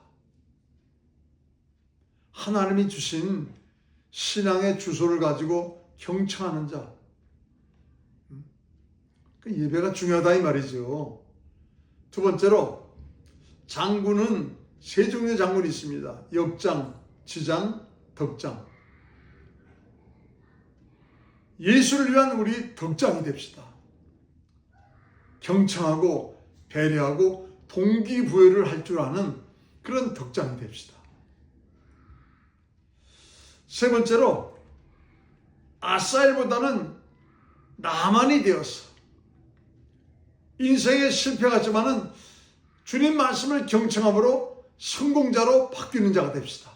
하나님이 주신 신앙의 주소를 가지고 경청하는 자. 그 예배가 중요하다 이 말이죠. 두 번째로 장군은 세 종류의 장군이 있습니다. 역장, 지장, 덕장. 예수를 위한 우리 덕장이 됩시다. 경청하고 배려하고 동기부여를 할 줄 아는 그런 덕장이 됩시다. 세 번째로 아사엘보다는 나만이 되어서 인생에 실패하지만은 주님 말씀을 경청함으로 성공자로 바뀌는 자가 됩시다.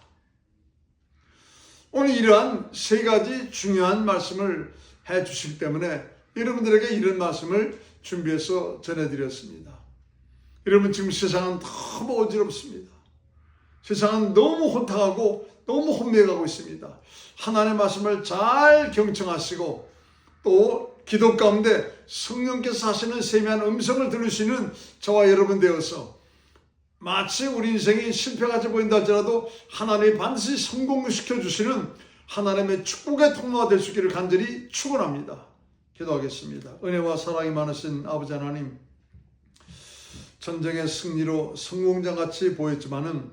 오늘 이러한 세 가지 중요한 말씀을 해주시기 때문에 여러분들에게 이런 말씀을 준비해서 전해드렸습니다. 여러분, 지금 세상은 너무 어지럽습니다. 세상은 너무 혼탁하고 너무 혼미해가고 있습니다. 하나님의 말씀을 잘 경청하시고 또 기도 가운데 성령께서 하시는 세미한 음성을 들으시는 저와 여러분 되어서 마치 우리 인생이 실패같이 보인다 할지라도 하나님이 반드시 성공시켜 주시는 하나님의 축복의 통로가 될 수 있기를 간절히 축원합니다. 기도하겠습니다. 은혜와 사랑이 많으신 아버지 하나님, 전쟁의 승리로 성공자같이 보였지만은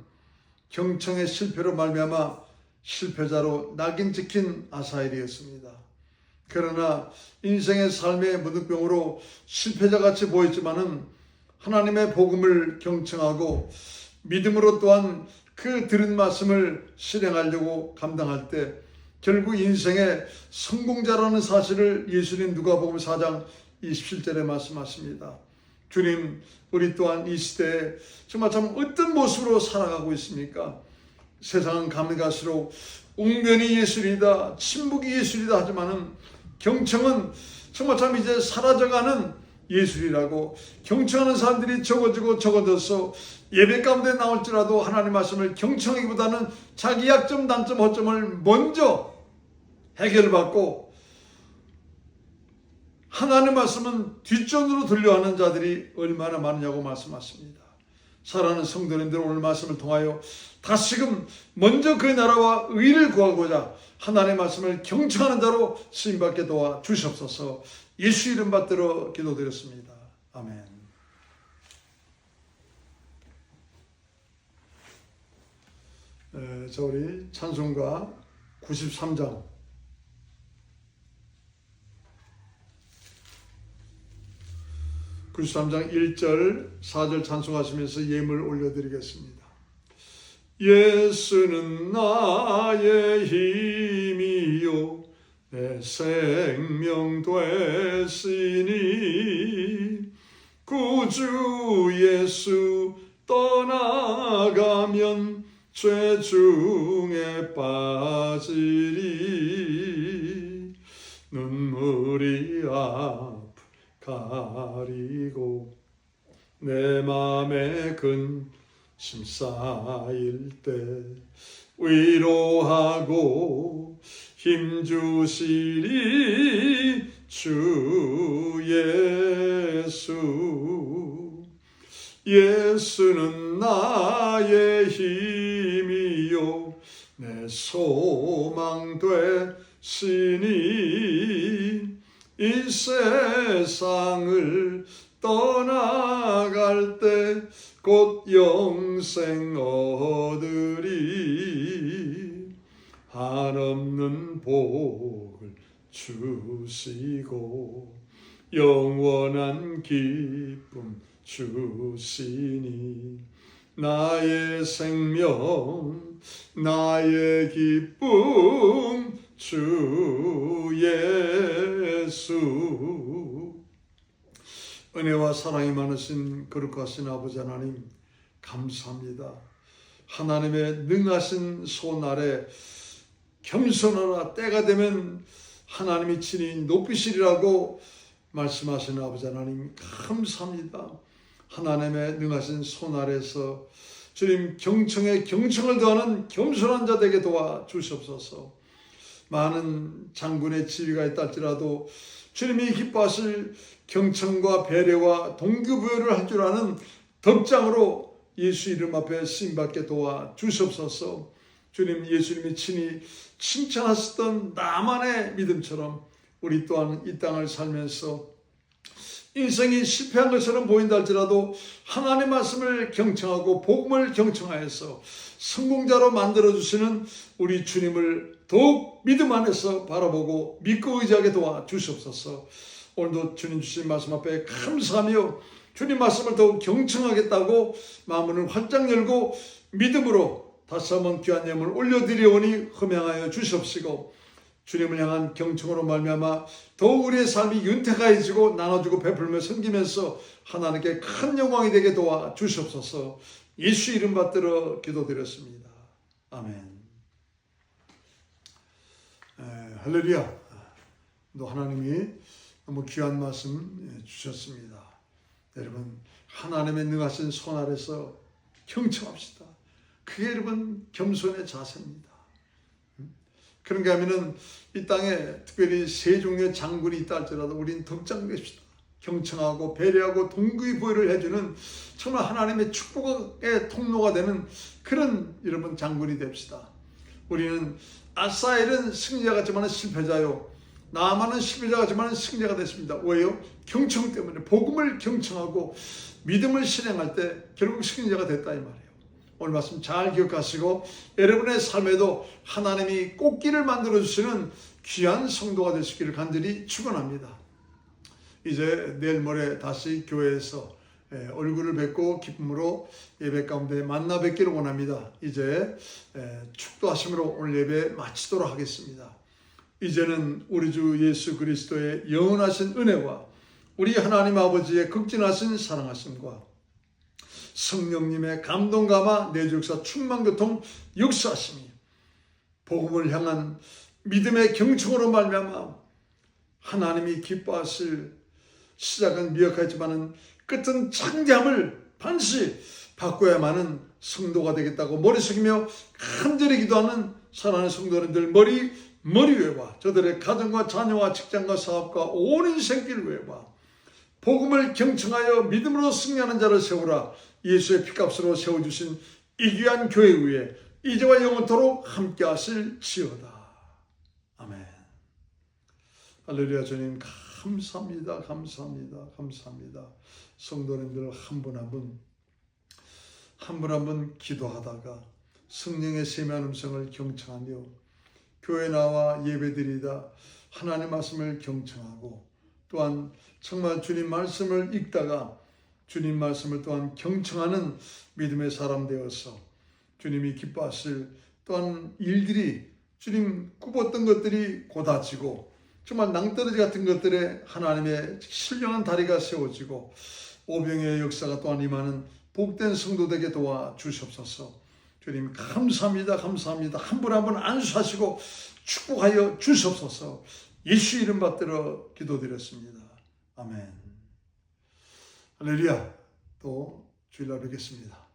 경청의 실패로 말미암아 실패자로 낙인 찍힌 아사엘이었습니다. 그러나 인생의 삶의 무능병으로 실패자같이 보였지만은 하나님의 복음을 경청하고 믿음으로 또한 그 들은 말씀을 실행하려고 감당할 때 결국 인생의 성공자라는 사실을 예수님 누가복음 4장 27절에 말씀하십니다. 주님, 우리 또한 이 시대에 정말 참 어떤 모습으로 살아가고 있습니까? 세상은 가면 갈수록 웅변이 예술이다, 침묵이 예술이다 하지만은 경청은 정말 참 이제 사라져가는 예술이라고, 경청하는 사람들이 적어지고 적어져서 예배 가운데 나올지라도 하나님 말씀을 경청하기보다는 자기 약점, 단점, 허점을 먼저 해결받고 하나님 말씀은 뒷전으로 들려하는 자들이 얼마나 많으냐고 말씀하십니다. 사랑하는 성도님들, 오늘 말씀을 통하여 다시금 먼저 그 나라와 의를 구하고자 하나님의 말씀을 경청하는 자로 쓰임받게 도와 주시옵소서. 예수 이름 받들어 기도드렸습니다. 아멘. 자, 우리 찬송가 93장 1절 4절 찬송하시면서 예물 올려드리겠습니다. 예수는 나의 힘이요 내 생명 되시니 구주 예수 떠나가면 죄 중에 빠지리 눈물이 앞 가리고 내 맘에 근심 쌓일 때 위로하고 힘주시리 주 예수. 예수는 나의 힘이요 내 소망 되시니 이 세상을 떠나갈 때 곧 영생 얻으리 한없는 복을 주시고 영원한 기쁨 주시니 나의 생명 나의 기쁨 주 예수. 은혜와 사랑이 많으신 거룩하신 아버지 하나님, 감사합니다. 하나님의 능하신 손 아래 겸손하라, 때가 되면 하나님이 친히 높이시리라고 말씀하시는 아버지 하나님, 감사합니다. 하나님의 능하신 손 아래서 주님 경청에 경청을 더하는 겸손한 자 되게 도와 주시옵소서. 많은 장군의 지위가 있다 할지라도 주님이 기뻐하실 경청과 배려와 동기부여를 할 줄 아는 덕장으로 예수 이름 앞에 쓰임받게 도와 주시옵소서. 주님, 예수님이 친히 칭찬하셨던 나만의 믿음처럼 우리 또한 이 땅을 살면서 인생이 실패한 것처럼 보인다 할지라도 하나님의 말씀을 경청하고 복음을 경청하여서 성공자로 만들어주시는 우리 주님을 더욱 믿음 안에서 바라보고 믿고 의지하게 도와 주시옵소서. 오늘도 주님 주신 말씀 앞에 감사하며 주님 말씀을 더욱 경청하겠다고 마음을 활짝 열고 믿음으로 다시 한번 귀한 예물 올려드리오니 흠양하여 주시옵시고 주님을 향한 경청으로 말미암아 더욱 우리의 삶이 윤택해지고 나눠주고 베풀며 섬기면서 하나님께 큰 영광이 되게 도와 주시옵소서. 예수 이름 받들어 기도드렸습니다. 아멘. 할렐루야. 또 하나님이 너무 귀한 말씀 주셨습니다. 여러분, 하나님의 능하신 손 아래서 경청합시다. 그게 여러분 겸손의 자세입니다. 그런가 하면은 이 땅에 특별히 세 종류의 장군이 있다 할지라도 우리는 덕장됩시다. 경청하고 배려하고 동기부여를 해주는 정말 하나님의 축복의 통로가 되는 그런 여러분 장군이 됩시다. 우리는 아사엘은 승리자 같지만 실패자요, 나아만은 실패자 같지만 승리자가 됐습니다. 왜요? 경청 때문에. 복음을 경청하고 믿음을 실행할 때 결국 승리자가 됐다 이 말이에요. 오늘 말씀 잘 기억하시고 여러분의 삶에도 하나님이 꽃길을 만들어주시는 귀한 성도가 되시기를 간절히 축원합니다. 이제 내일 모레 다시 교회에서 얼굴을 뵙고 기쁨으로 예배 가운데 만나 뵙기를 원합니다. 이제 축도하심으로 오늘 예배 마치도록 하겠습니다. 이제는 우리 주 예수 그리스도의 영원하신 은혜와 우리 하나님 아버지의 극진하신 사랑하심과 성령님의 감동 감화 내주역사 충만교통 역사하심이 복음을 향한 믿음의 경청으로 말미암아 하나님이 기뻐하실 시작은 미약하지만은 끝은 창대함을 반드시 바꿔야만은 성도가 되겠다고 머리 숙이며 간절히 기도하는 사랑하는 성도님들 머리 위에와 저들의 가정과 자녀와 직장과 사업과 온 인생길 위에와 복음을 경청하여 믿음으로 승리하는 자를 세우라. 예수의 피값으로 세워주신 이 귀한 교회 위에 이제와 영원토록 함께 하실지어다. 아멘. 할렐루야. 주님 감사합니다. 감사합니다. 성도님들 한 분 한 분 기도하다가 성령의 세미한 음성을 경청하며 교회 나와 예배드리다 하나님 말씀을 경청하고 또한 정말 주님 말씀을 읽다가 주님 말씀을 또한 경청하는 믿음의 사람 되어서 주님이 기뻐하실 또한 일들이 주님 굽었던 것들이 고다지고 정말 낭떠러지 같은 것들에 하나님의 신령한 다리가 세워지고 오병의 역사가 또한 임하는 복된 성도되게 도와주시옵소서. 주님 감사합니다. 한 분 한 분 안수하시고 축복하여 주시옵소서. 예수 이름 받들어 기도드렸습니다. 아멘. 할렐루야. 또 주일날 뵙겠습니다.